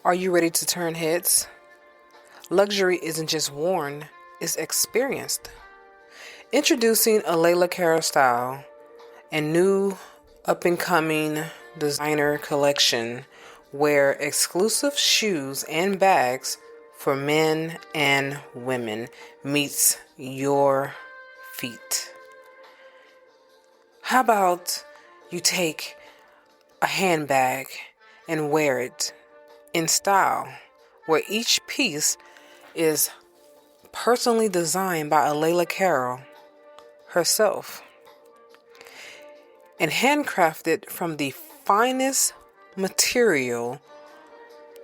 Are you ready to turn heads? Luxury isn't just worn, it's experienced. Introducing a Layla Cara style and new up-and-coming designer collection where exclusive shoes and bags for men and women meets your feet. How about you take a handbag and wear it in style, where each piece is personally designed by Layla Cara herself and handcrafted from the finest material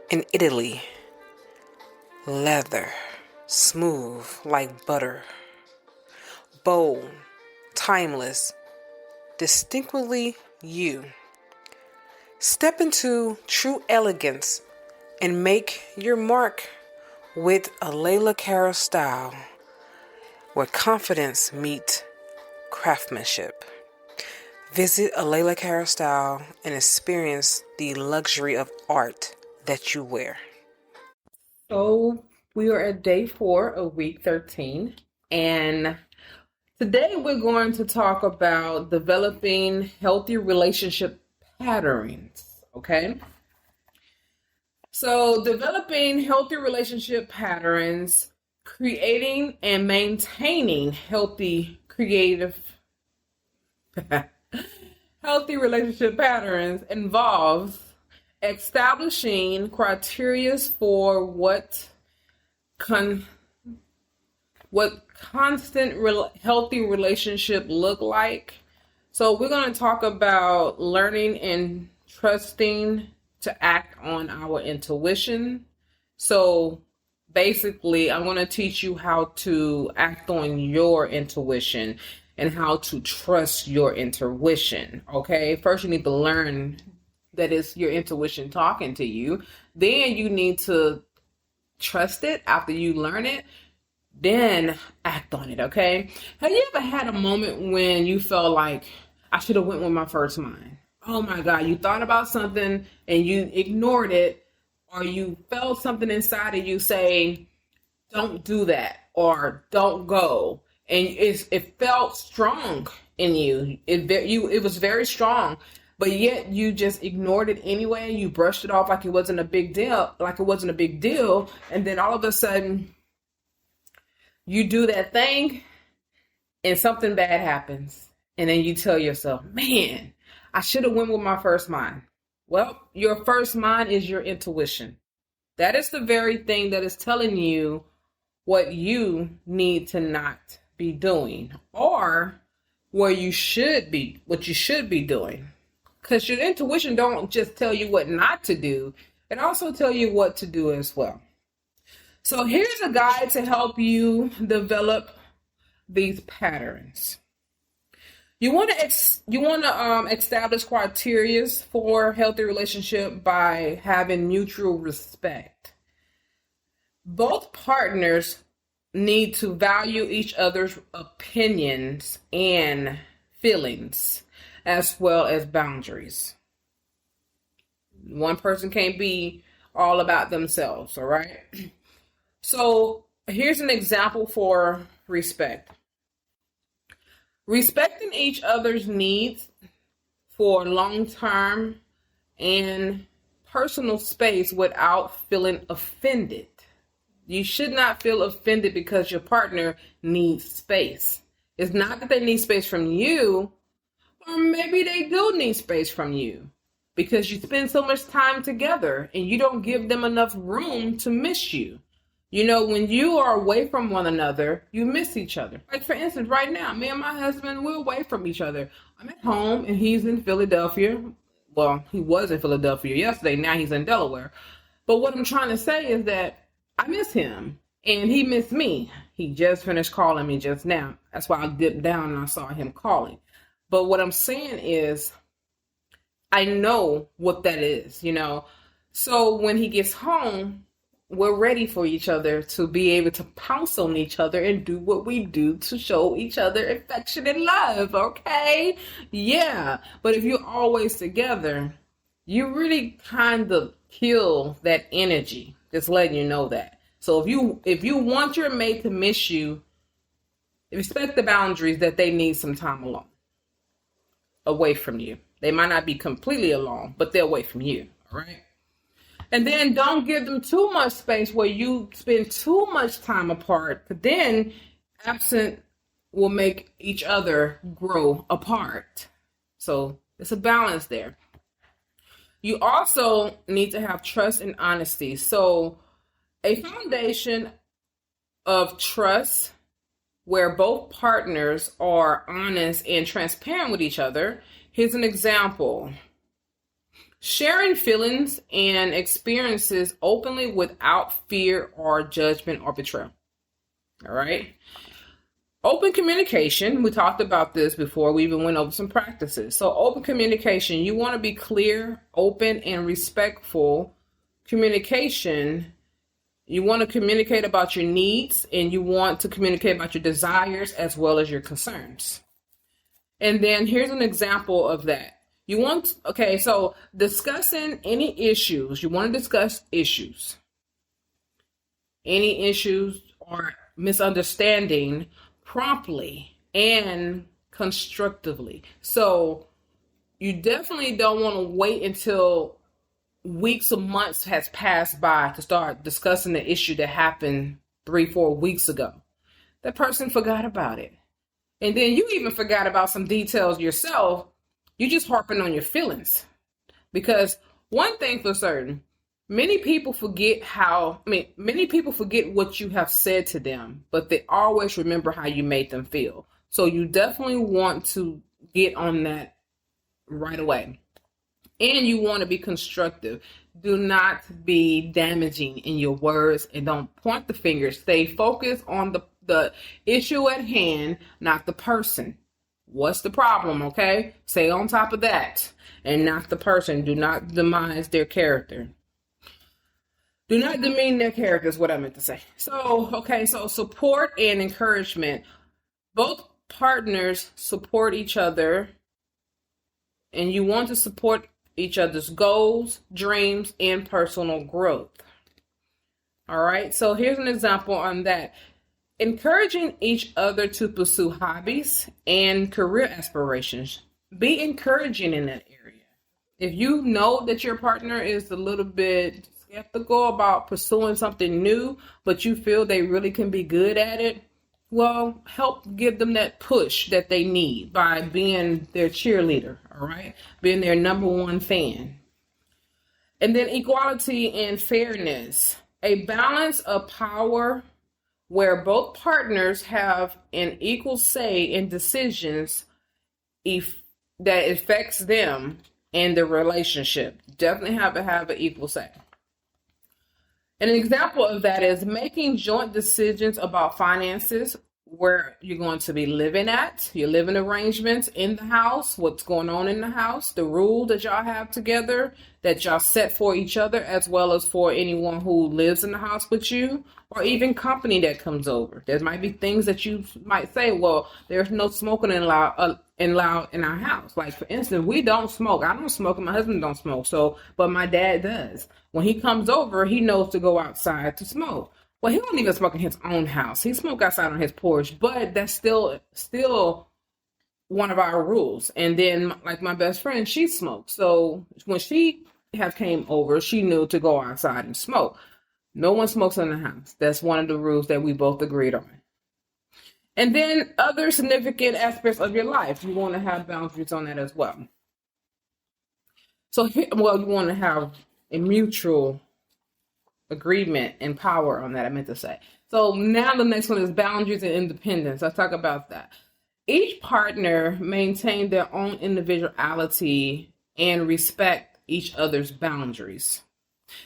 in Italy. Leather, smooth like butter, bold, timeless, distinctly you. Step into true elegance and make your mark with a Layla Cara style where confidence meets craftsmanship. Visit a Layla Cara style and experience the luxury of art that you wear. So we are at day 4 of week 13, and today we're going to talk about developing healthy relationship patterns, okay? So developing healthy relationship patterns, creating and maintaining healthy healthy relationship patterns involves establishing criteria for what constant healthy relationship look like. So we're going to talk about learning and trusting to act on our intuition. So basically, I'm going to teach you how to act on your intuition and how to trust your intuition. Okay, first you need to learn that it's your intuition talking to you. Then you need to trust it. After you learn it, then act on it. Okay, have you ever had a moment when you felt like, I should have went with my first mind? Oh my God, you thought about something and you ignored it, or you felt something inside of you say, don't do that, or don't go. And it felt strong in you. It was very strong, but yet you just ignored it anyway. You brushed it off like it wasn't a big deal. And then all of a sudden you do that thing and something bad happens. And then you tell yourself, man, I should have went with my first mind. Well, your first mind is your intuition. That is the very thing that is telling you what you need to not be doing, or what you should be doing. Because your intuition don't just tell you what not to do, it also tell you what to do as well. So here's a guide to help you develop these patterns. You want to establish criteria for healthy relationship by having mutual respect. Both partners need to value each other's opinions and feelings, as well as boundaries. One person can't be all about themselves, all right? So here's an example for respect. Respecting each other's needs for long-term and personal space without feeling offended. You should not feel offended because your partner needs space. It's not that they need space from you, or maybe they do need space from you because you spend so much time together and you don't give them enough room to miss you. You know, when you are away from one another, you miss each other. Like, for instance, right now, me and my husband, we're away from each other. I'm at home and he's in Philadelphia. Well, he was in Philadelphia yesterday. Now he's in Delaware. But what I'm trying to say is that I miss him and he missed me. He just finished calling me just now. That's why I dipped down and I saw him calling. But what I'm saying is, I know what that is, you know. So when he gets home, we're ready for each other to be able to pounce on each other and do what we do to show each other affection and love, okay? Yeah, but if you're always together, you really kind of kill that energy. Just letting you know that. So if you want your mate to miss you, respect the boundaries that they need some time alone, away from you. They might not be completely alone, but they're away from you. All right. And then don't give them too much space where you spend too much time apart. But then absent will make each other grow apart. So it's a balance there. You also need to have trust and honesty. So a foundation of trust where both partners are honest and transparent with each other. Here's an example. Sharing feelings and experiences openly without fear or judgment or betrayal. All right. Open communication. We talked about this before. We even went over some practices. So open communication, you want to be clear, open, and respectful. Communication, you want to communicate about your needs and you want to communicate about your desires as well as your concerns. And then here's an example of that. So discussing any issues, you want to discuss issues. Any issues or misunderstanding promptly and constructively. So you definitely don't want to wait until weeks or months has passed by to start discussing the issue that happened 3-4 weeks ago. That person forgot about it. And then you even forgot about some details yourself. You're just harping on your feelings. Because one thing for certain, many people forget what you have said to them, but they always remember how you made them feel. So you definitely want to get on that right away. And you want to be constructive. Do not be damaging in your words and don't point the finger. Stay focused on the issue at hand, not the person. What's the problem, okay? Stay on top of that and not the person. Do not demise their character. Do not demean their character is what I meant to say. So support and encouragement. Both partners support each other and you want to support each other's goals, dreams, and personal growth. All right, so here's an example on that. Encouraging each other to pursue hobbies and career aspirations. Be encouraging in that area. If you know that your partner is a little bit skeptical about pursuing something new, but you feel they really can be good at it, well, help give them that push that they need by being their cheerleader, all right? Being their number one fan. And then equality and fairness. A balance of power where both partners have an equal say in decisions that affects them and the relationship. Definitely have to have an equal say. An example of that is making joint decisions about finances, where you're going to be living at, your living arrangements in the house, what's going on in the house, the rule that y'all have together, that y'all set for each other, as well as for anyone who lives in the house with you, or even company that comes over. There might be things that you might say, well, there's no smoking allowed in our house. Like, for instance, we don't smoke. I don't smoke and my husband don't smoke. But my dad does. When he comes over, he knows to go outside to smoke. Well, he don't even smoke in his own house. He smokes outside on his porch, but that's still one of our rules. And then, like my best friend, she smokes. So when she came over, she knew to go outside and smoke. No one smokes in the house. That's one of the rules that we both agreed on. And then other significant aspects of your life, you want to have boundaries on that as well. You want to have a mutual agreement and power on that, I meant to say. So now the next one is boundaries and independence. I'll talk about that. Each partner maintain their own individuality and respect each other's boundaries.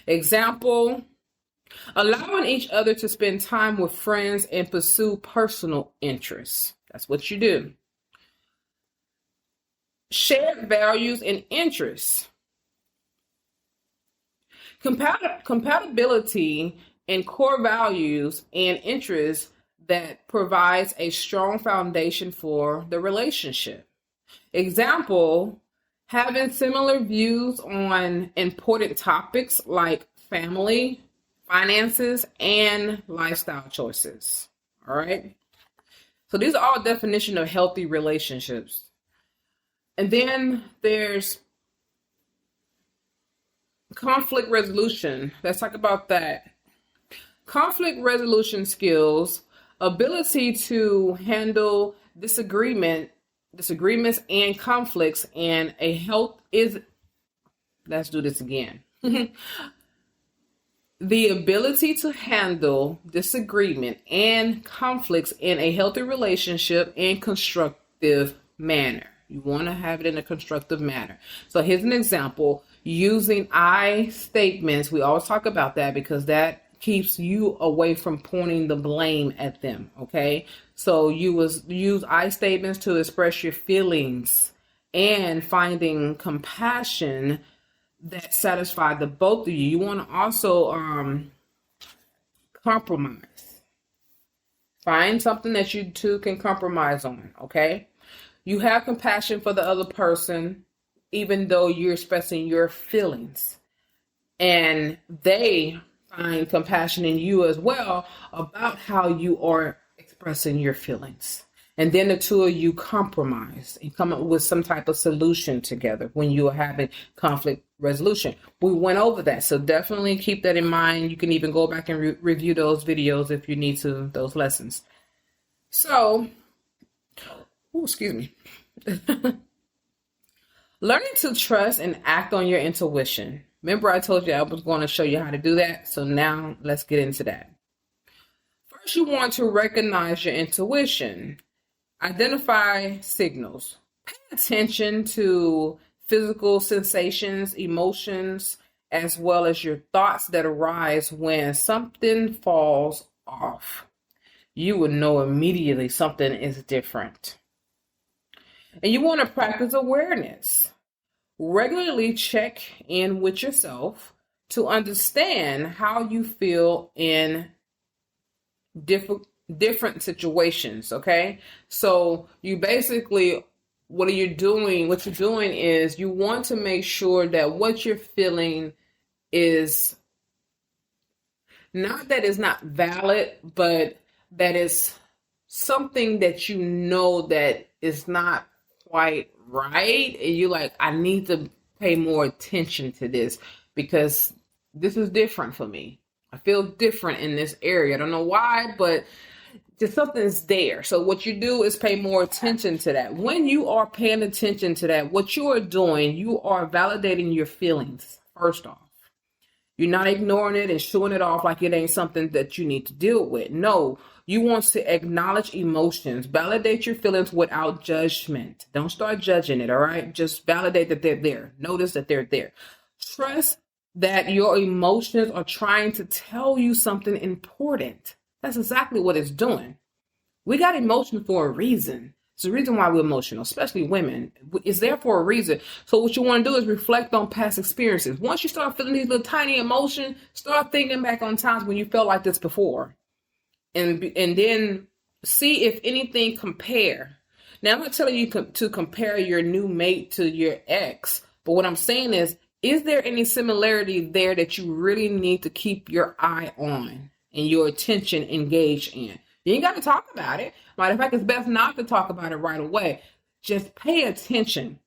Example, allowing each other to spend time with friends and pursue personal interests. That's what you do. Shared values and interests. Compatibility and core values and interests that provides a strong foundation for the relationship. Example, Having similar views on important topics like family, finances, and lifestyle choices. All right. So these are all definition of healthy relationships. And then there's conflict resolution. Let's talk about that. Conflict resolution skills, ability to handle disagreements and conflicts, and a health is, let's do this again. The ability to handle disagreement and conflicts in a healthy relationship in constructive manner. You want to have it in a constructive manner. So here's an example. Using I statements. We always talk about that because that keeps you away from pointing the blame at them. Okay. So use I statements to express your feelings and finding compassion that satisfy the both of you. You want to also compromise. Find something that you two can compromise on. Okay. You have compassion for the other person, even though you're expressing your feelings. And they find compassion in you as well about how you are expressing your feelings. And then the two of you compromise and come up with some type of solution together when you are having conflict resolution. We went over that. So definitely keep that in mind. You can even go back and review those videos if you need to, those lessons. So, excuse me. Learning to trust and act on your intuition. Remember I told you I was going to show you how to do that. So now let's get into that. First, you want to recognize your intuition. Identify signals. Pay attention to physical sensations, emotions, as well as your thoughts that arise when something falls off. You will know immediately something is different. And you want to practice awareness. Regularly check in with yourself to understand how you feel in different situations, okay? So you basically, what you're doing is you want to make sure that what you're feeling is not that it's not valid, but that is something that you know that is not quite right. And you're like, I need to pay more attention to this because this is different for me. I feel different in this area. I don't know why, but just something's there. So what you do is pay more attention to that. When you are paying attention to that, what you are doing, you are validating your feelings, first off. You're not ignoring it and showing it off like it ain't something that you need to deal with. No, you want to acknowledge emotions, validate your feelings without judgment. Don't start judging it, all right? Just validate that they're there. Notice that they're there. Trust that your emotions are trying to tell you something important. That's exactly what it's doing. We got emotions for a reason. It's the reason why we're emotional, especially women. It's there for a reason. So what you want to do is reflect on past experiences. Once you start feeling these little tiny emotions, start thinking back on times when you felt like this before. And then see if anything compare. Now, I'm not telling you to compare your new mate to your ex. But what I'm saying is there any similarity there that you really need to keep your eye on and your attention engaged in? You ain't got to talk about it. Matter of fact, it's best not to talk about it right away. Just pay attention.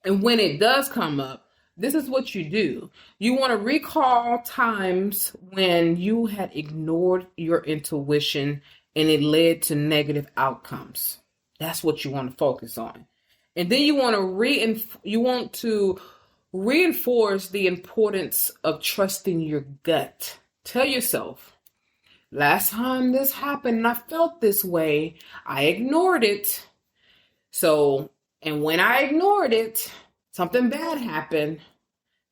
And when it does come up, this is what you do. You want to recall times when you had ignored your intuition and it led to negative outcomes. That's what you want to focus on. And then you want to reinforce the importance of trusting your gut. Tell yourself, last time this happened and I felt this way, I ignored it. And when I ignored it, something bad happened.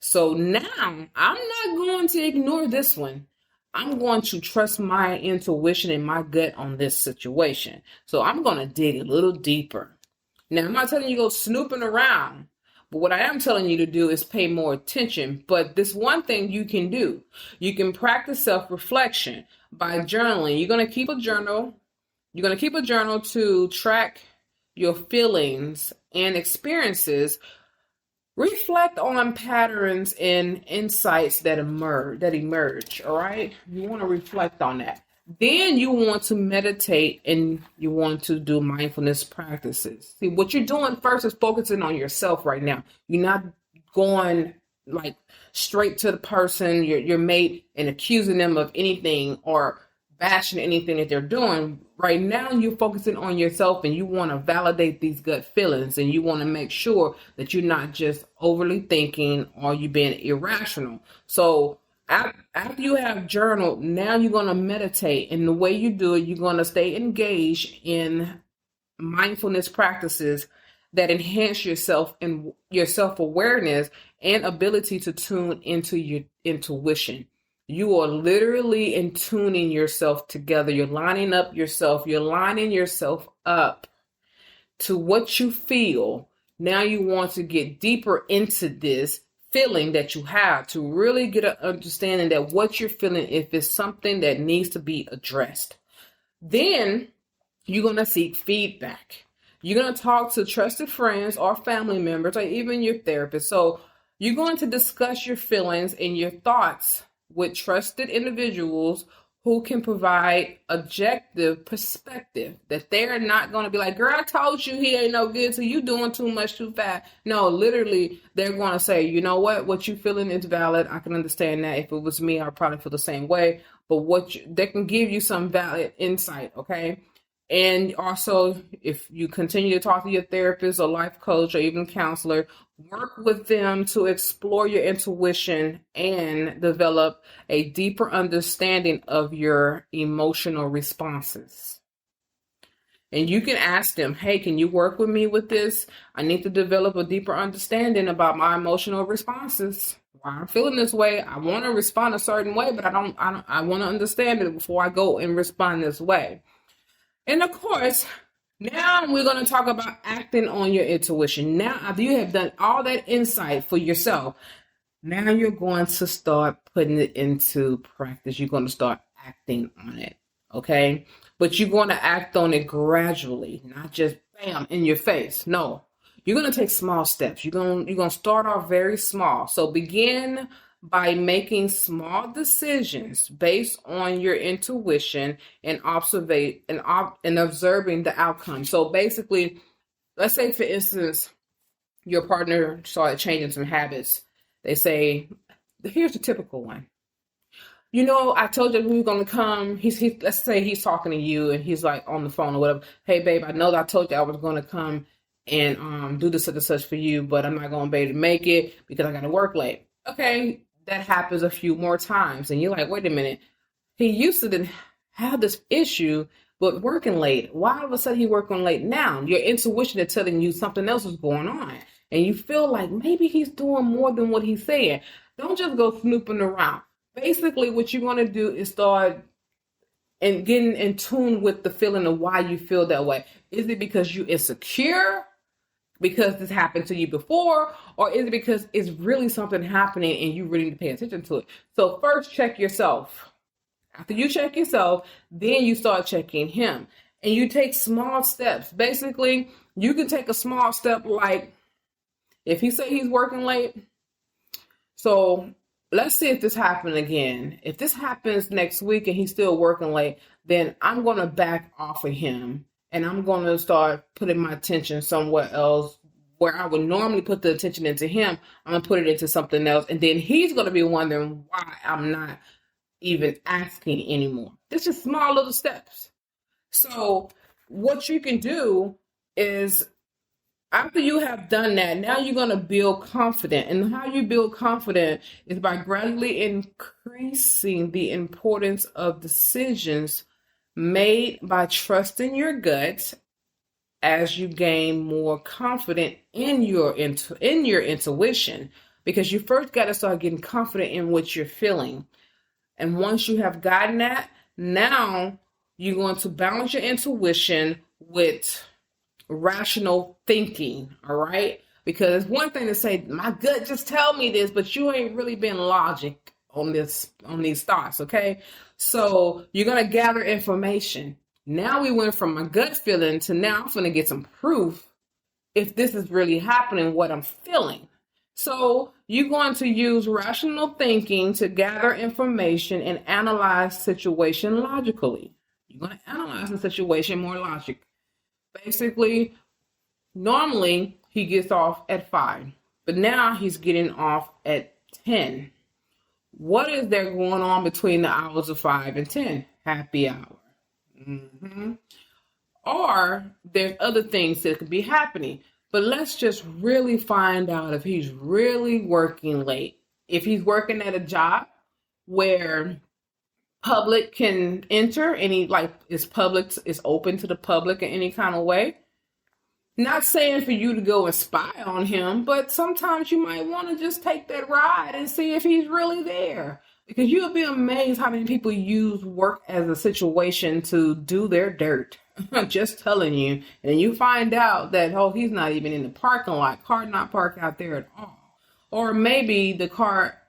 So now I'm not going to ignore this one. I'm going to trust my intuition and my gut on this situation. So I'm going to dig a little deeper. Now, I'm not telling you to go snooping around. But what I am telling you to do is pay more attention. But this one thing you can do, you can practice self-reflection by journaling. You're going to keep a journal. You're going to keep a journal to track your feelings and experiences reflect on patterns and insights that emerge, all right? You want to reflect on that. Then you want to meditate and you want to do mindfulness practices. See, what you're doing first is focusing on yourself right now. You're not going like straight to the person, your mate, and accusing them of anything or bashing anything that they're doing. Right now, you're focusing on yourself and you want to validate these gut feelings and you want to make sure that you're not just overly thinking or you being irrational. So after you have journaled, now you're going to meditate. And the way you do it, you're going to stay engaged in mindfulness practices that enhance yourself and your self-awareness and ability to tune into your intuition. You are literally in tuning yourself together. You're lining up yourself. You're lining yourself up to what you feel. Now you want to get deeper into this feeling that you have to really get an understanding that what you're feeling, if it's something that needs to be addressed. Then you're going to seek feedback. You're going to talk to trusted friends or family members or even your therapist. So you're going to discuss your feelings and your thoughts with trusted individuals who can provide objective perspective, that they're not going to be like, girl, I told you he ain't no good, so you doing too much too fast. No, literally, they're going to say, you know what you feeling is valid. I can understand that. If it was me, I'd probably feel the same way. But they can give you some valid insight, okay? And also, if you continue to talk to your therapist or life coach or even counselor, work with them to explore your intuition and develop a deeper understanding of your emotional responses. And you can ask them, hey, can you work with me with this? I need to develop a deeper understanding about my emotional responses. Why I'm feeling this way. I want to respond a certain way, but I want to understand it before I go and respond this way. And of course, now we're going to talk about acting on your intuition. Now, after you have done all that insight for yourself, now you're going to start putting it into practice. You're going to start acting on it, okay? But you're going to act on it gradually, not just bam, in your face. No, you're going to take small steps. You're going to start off very small. So begin by making small decisions based on your intuition and observing the outcome. So basically, let's say, for instance, your partner started changing some habits. They say, here's the typical one. You know, I told you we were going to come. Let's say he's talking to you and he's like on the phone or whatever. Hey, babe, I know that I told you I was going to come and do this and such for you, but I'm not going to be able to make it because I got to work late. Okay. That happens a few more times. And you're like, wait a minute. He used to didn't have this issue, but working late. Why all of a sudden he working late now? Your intuition is telling you something else is going on. And you feel like maybe he's doing more than what he's saying. Don't just go snooping around. Basically, what you're going to do is start and getting in tune with the feeling of why you feel that way. Is it because you're insecure? Because this happened to you before, or is it because it's really something happening and you really need to pay attention to it? So first, check yourself. After you check yourself, then you start checking him. And you take small steps. Basically, you can take a small step like, if he say he's working late, so let's see if this happened again. If this happens next week and he's still working late, then I'm going to back off of him. And I'm going to start putting my attention somewhere else. Where I would normally put the attention into him, I'm going to put it into something else. And then he's going to be wondering why I'm not even asking anymore. It's just small little steps. So what you can do is, after you have done that, now you're going to build confidence. And how you build confidence is by gradually increasing the importance of decisions made by trusting your gut as you gain more confident in your intuition, because you first got to start getting confident in what you're feeling. And once you have gotten that, now you're going to balance your intuition with rational thinking, all right? Because it's one thing to say, my gut just tell me this, but you ain't really been logic on these thoughts, okay? So you're going to gather information. Now we went from my gut feeling to now I'm going to get some proof if this is really happening, what I'm feeling. So you're going to use rational thinking to gather information and analyze situation logically. You're going to analyze the situation more logic. Basically, normally he gets off at 5, but now he's getting off at 10. What is there going on between the hours of 5 and 10? Happy hour. Or there's other things that could be happening. But let's just really find out if he's really working late. If he's working at a job where public can enter, is open to the public in any kind of way. Not saying for you to go and spy on him, but sometimes you might want to just take that ride and see if he's really there. Because you'll be amazed how many people use work as a situation to do their dirt. I'm just telling you. And you find out that, he's not even in the parking lot. Car not parked out there at all. Or maybe the car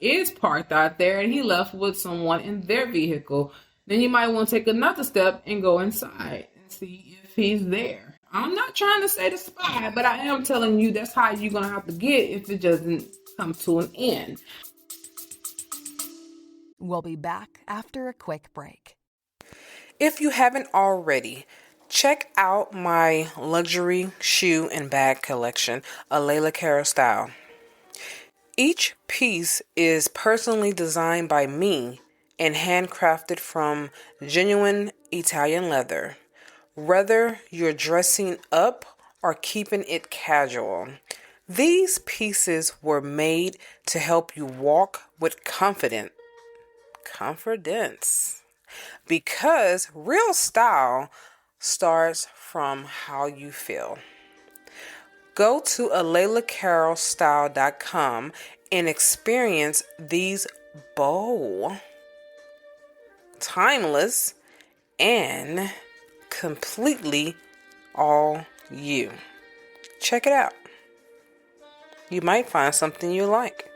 is parked out there and he left with someone in their vehicle. Then you might want to take another step and go inside and see if he's there. I'm not trying to say to spy, but I am telling you that's how you're going to have to get if it doesn't come to an end. We'll be back after a quick break. If you haven't already, check out my luxury shoe and bag collection, a Layla Cara style. Each piece is personally designed by me and handcrafted from genuine Italian leather. Whether you're dressing up or keeping it casual, these pieces were made to help you walk with confidence. Because real style starts from how you feel. Go to alaylacarolstyle.com and experience these bold, timeless, and completely all you. Check it out. You might find something you like.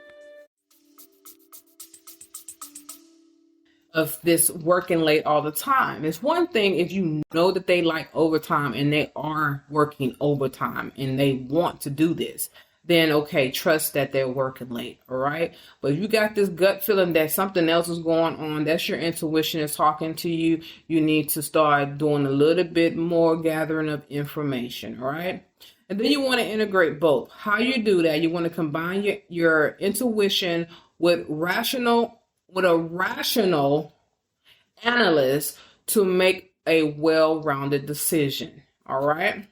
Of this working late all the time. It's one thing if you know that they like overtime and they are working overtime and they want to do this, then okay, trust that they're working late, all right? But if you got this gut feeling that something else is going on, that's your intuition is talking to you, you need to start doing a little bit more gathering of information, all right? And then you want to integrate both. How you do that, you want to combine your intuition with a rational analyst to make a well-rounded decision. All right.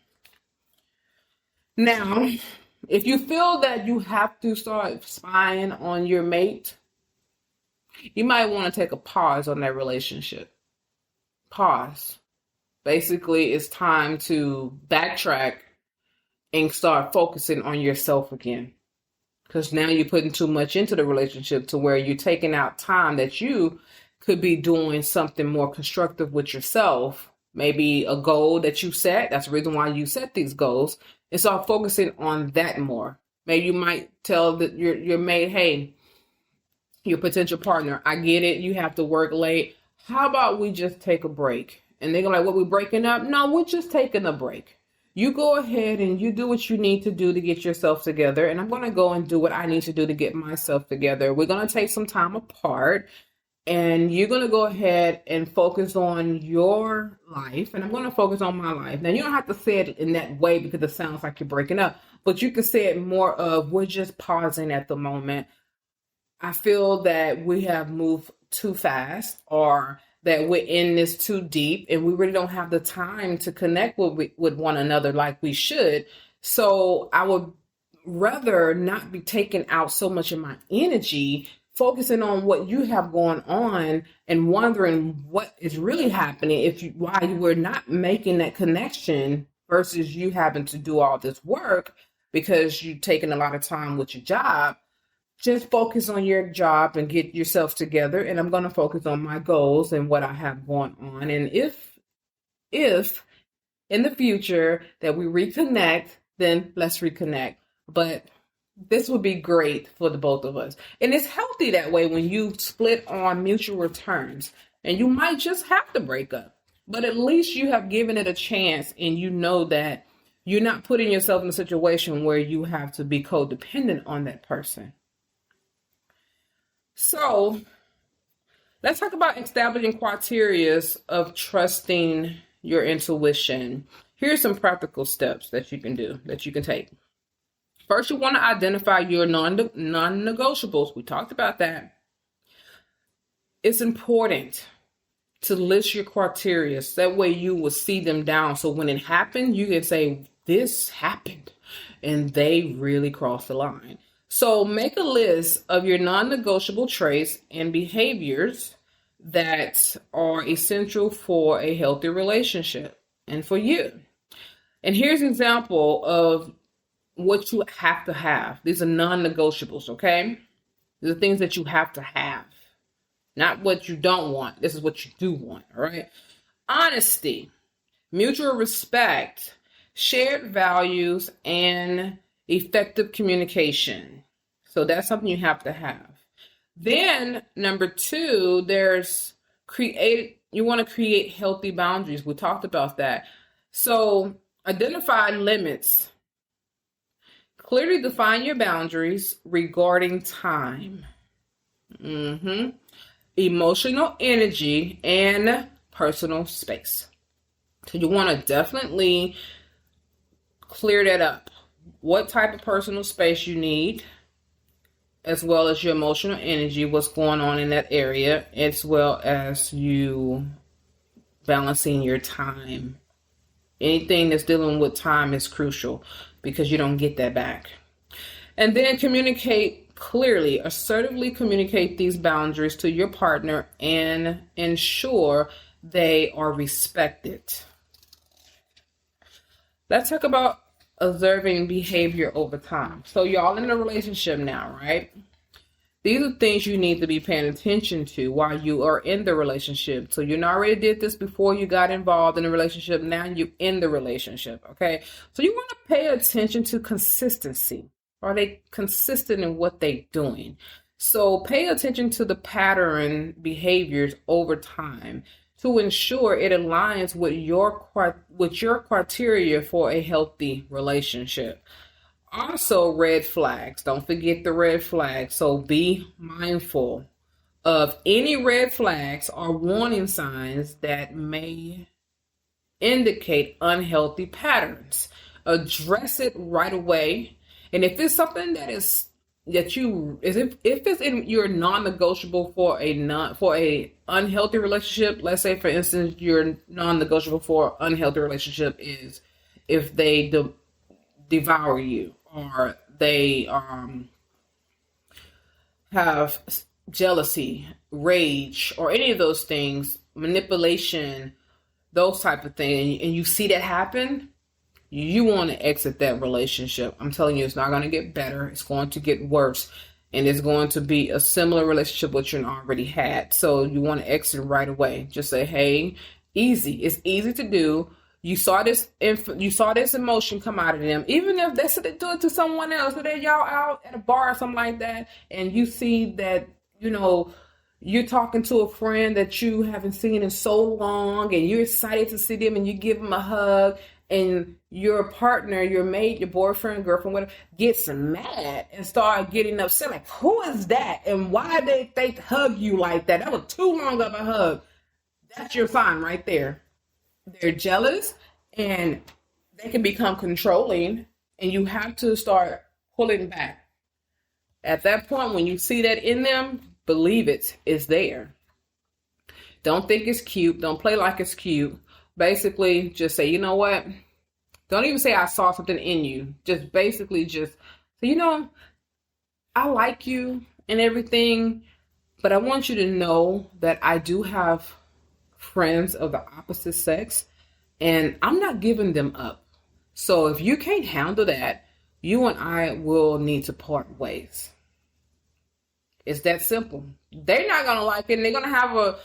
Now, if you feel that you have to start spying on your mate, you might want to take a pause on that relationship. Pause. Basically, it's time to backtrack and start focusing on yourself again. Because now you're putting too much into the relationship to where you're taking out time that you could be doing something more constructive with yourself. Maybe a goal that you set. That's the reason why you set these goals. And start focusing on that more. Maybe you might tell your mate, hey, your potential partner, I get it. You have to work late. How about we just take a break? And they're like, what, we breaking up? No, we're just taking a break. You go ahead and you do what you need to do to get yourself together. And I'm going to go and do what I need to do to get myself together. We're going to take some time apart and you're going to go ahead and focus on your life. And I'm going to focus on my life. Now, you don't have to say it in that way because it sounds like you're breaking up, but you can say it more of we're just pausing at the moment. I feel that we have moved too fast or that we're in this too deep and we really don't have the time to connect with one another like we should. So I would rather not be taking out so much of my energy, focusing on what you have going on and wondering what is really happening why you were not making that connection versus you having to do all this work because you're taking a lot of time with your job. Just focus on your job and get yourself together. And I'm going to focus on my goals and what I have going on. And if in the future that we reconnect, then let's reconnect. But this would be great for the both of us. And it's healthy that way when you split on mutual terms. And you might just have to break up. But at least you have given it a chance and you know that you're not putting yourself in a situation where you have to be codependent on that person. So let's talk about establishing criteria of trusting your intuition. Here's some practical steps that you can do, that you can take. First, you want to identify your non-negotiables. We talked about that. It's important to list your criteria. That way you will see them down. So when it happened, you can say, this happened, and they really crossed the line. So make a list of your non-negotiable traits and behaviors that are essential for a healthy relationship and for you. And here's an example of what you have to have. These are non-negotiables, okay? These are things that you have to have. Not what you don't want. This is what you do want, all right? Honesty, mutual respect, shared values, and effective communication. So that's something you have to have. Then number 2, you want to create healthy boundaries. We talked about that. So identify limits. Clearly define your boundaries regarding time, emotional energy, and personal space. So you want to definitely clear that up. What type of personal space you need, as well as your emotional energy, what's going on in that area, as well as you balancing your time. Anything that's dealing with time is crucial because you don't get that back. And then communicate clearly, assertively communicate these boundaries to your partner and ensure they are respected. Let's talk about observing behavior over time. So y'all in a relationship now, right? These are things you need to be paying attention to while you are in the relationship. So you already did this before you got involved in a relationship. Now you're in the relationship, okay? So you want to pay attention to consistency. Are they consistent in what they're doing? So pay attention to the pattern behaviors over time to ensure it aligns with your criteria for a healthy relationship. Also, red flags. Don't forget the red flags. So be mindful of any red flags or warning signs that may indicate unhealthy patterns. Address it right away. And if it's something if it's in your non-negotiable for a unhealthy relationship, let's say for instance your non-negotiable for unhealthy relationship is if they devour you, or they have jealousy, rage, or any of those things, manipulation, those type of things, and you see that happen, you want to exit that relationship. I'm telling you, it's not going to get better. It's going to get worse. And it's going to be a similar relationship which you already had. So you want to exit right away. Just say, hey, easy. It's easy to do. You saw this emotion come out of them. Even if they said they do it to someone else, so that y'all out at a bar or something like that, and you see that, you're talking to a friend that you haven't seen in so long, and you're excited to see them, and you give them a hug, and your partner, your mate, your boyfriend, girlfriend, whatever, gets mad and start getting upset. Like, who is that? And why did they hug you like that? That was too long of a hug. That's your sign right there. They're jealous and they can become controlling, and you have to start pulling back. At that point, when you see that in them, believe it's there. Don't think it's cute. Don't play like it's cute. Basically, just say, you know what? Don't even say I saw something in you. Just basically say, I like you and everything, but I want you to know that I do have friends of the opposite sex, and I'm not giving them up. So if you can't handle that, you and I will need to part ways. It's that simple. They're not going to like it, and they're going to have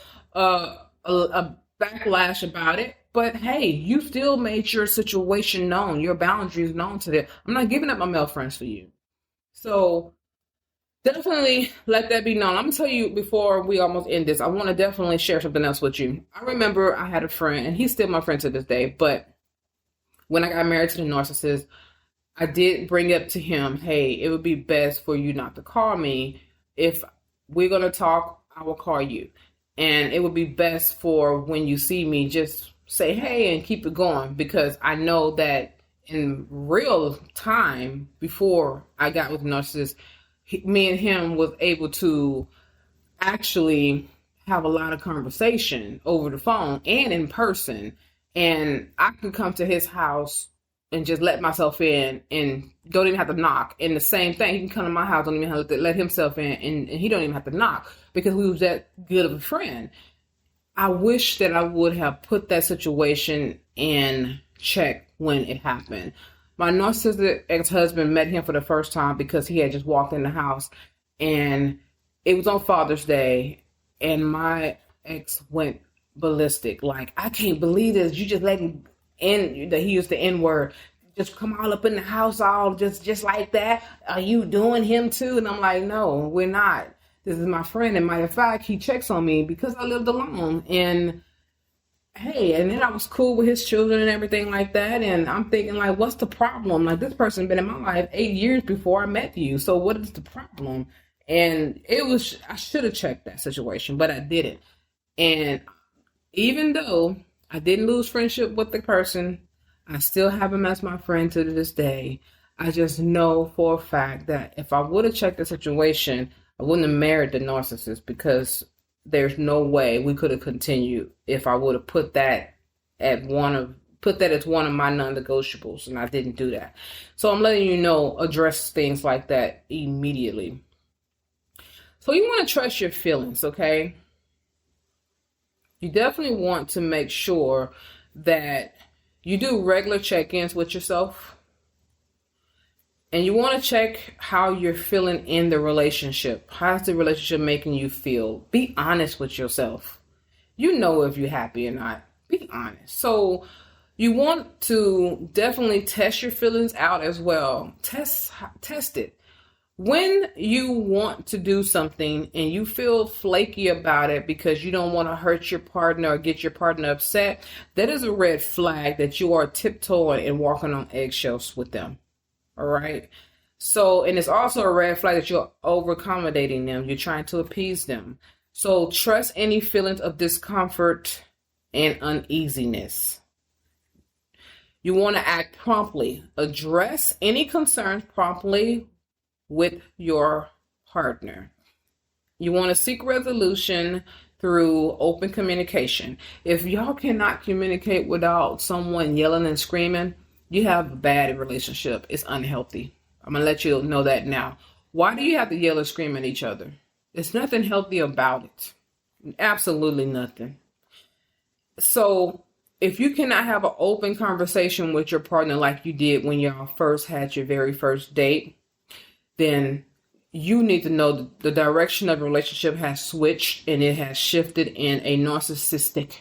a backlash about it. But hey, you still made your situation known, your boundaries known to them. I'm not giving up my male friends for you. So definitely let that be known. I'm going to tell you before we almost end this, I want to definitely share something else with you. I remember I had a friend, and he's still my friend to this day, but when I got married to the narcissist, I did bring up to him, hey, it would be best for you not to call me. If we're going to talk, I will call you. And it would be best for when you see me, just say, hey, and keep it going. Because I know that in real time, before I got with the narcissist, me and him was able to actually have a lot of conversation over the phone and in person. And I could come to his house and just let myself in and don't even have to knock. And the same thing, he can come to my house, don't even have to let himself in, and he don't even have to knock because we was that good of a friend. I wish that I would have put that situation in check when it happened. My narcissistic ex-husband met him for the first time because he had just walked in the house, and it was on Father's Day, and my ex went ballistic. Like, I can't believe this. You just let him in, that he used the N-word, just come all up in the house all just like that. Are you doing him too? And I'm like, no, we're not. This is my friend. And matter of fact, he checks on me because I lived alone. And hey, and then I was cool with his children and everything like that. And I'm thinking, like, what's the problem? Like, this person been in my life 8 years before I met you. So what is the problem? And I should have checked that situation, but I didn't. And even though I didn't lose friendship with the person, I still have him as my friend to this day. I just know for a fact that if I would have checked the situation, I wouldn't have married the narcissist, because there's no way we could have continued if I would have put that as one of my non-negotiables, and I didn't do that. So I'm letting you know, address things like that immediately. So you want to trust your feelings, okay? You definitely want to make sure that you do regular check-ins with yourself. And you want to check how you're feeling in the relationship. How's the relationship making you feel? Be honest with yourself. You know if you're happy or not. Be honest. So you want to definitely test your feelings out as well. Test it. When you want to do something and you feel flaky about it because you don't want to hurt your partner or get your partner upset, that is a red flag that you are tiptoeing and walking on eggshells with them. All right. So, and it's also a red flag that you're over accommodating them. You're trying to appease them. So trust any feelings of discomfort and uneasiness. You want to act promptly. Address any concerns promptly with your partner. You want to seek resolution through open communication. If y'all cannot communicate without someone yelling and screaming, you have a bad relationship. It's unhealthy. I'm going to let you know that now. Why do you have to yell and scream at each other? There's nothing healthy about it. Absolutely nothing. So if you cannot have an open conversation with your partner like you did when y'all first had your very first date, then you need to know the direction of the relationship has switched and it has shifted in a narcissistic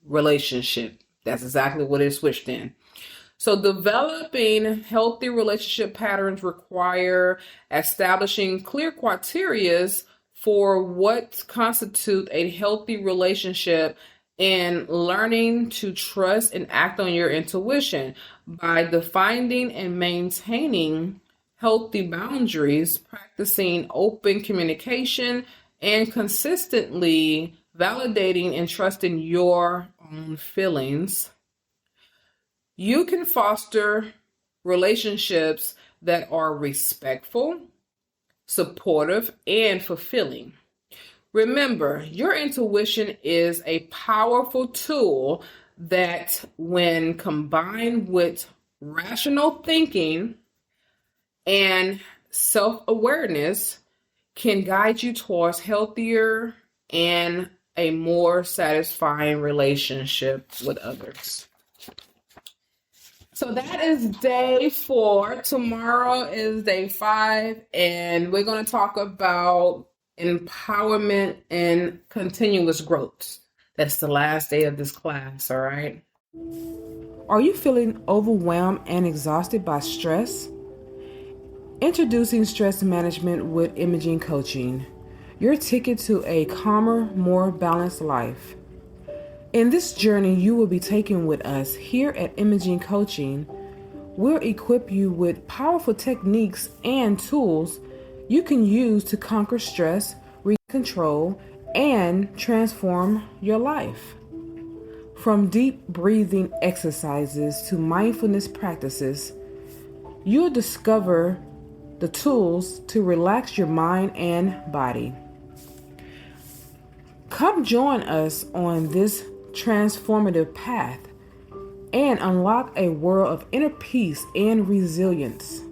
relationship. That's exactly what it switched in. So developing healthy relationship patterns require establishing clear criteria for what constitutes a healthy relationship and learning to trust and act on your intuition by defining and maintaining healthy boundaries, practicing open communication, and consistently validating and trusting your own feelings. You can foster relationships that are respectful, supportive, and fulfilling. Remember, your intuition is a powerful tool that, when combined with rational thinking and self-awareness, can guide you towards healthier and a more satisfying relationship with others. So that is day 4. Tomorrow is day 5, and we're going to talk about empowerment and continuous growth. That's the last day of this class, all right? Are you feeling overwhelmed and exhausted by stress? Introducing Stress Management with Imaging Coaching, your ticket to a calmer, more balanced life. In this journey you will be taking with us here at Imaging Coaching, we'll equip you with powerful techniques and tools you can use to conquer stress, regain control, and transform your life. From deep breathing exercises to mindfulness practices, you'll discover the tools to relax your mind and body. Come join us on this transformative path and unlock a world of inner peace and resilience.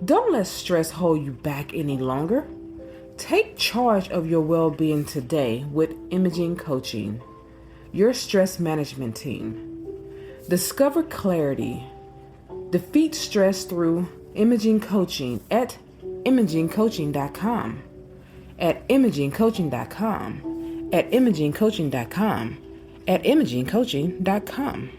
Don't let stress hold you back any longer. Take charge of your well-being today with Imaging Coaching, your stress management team. Discover clarity. Defeat stress through Imaging Coaching at imagingcoaching.com, at imagingcoaching.com, at imagingcoaching.com, at imagingcoaching.com.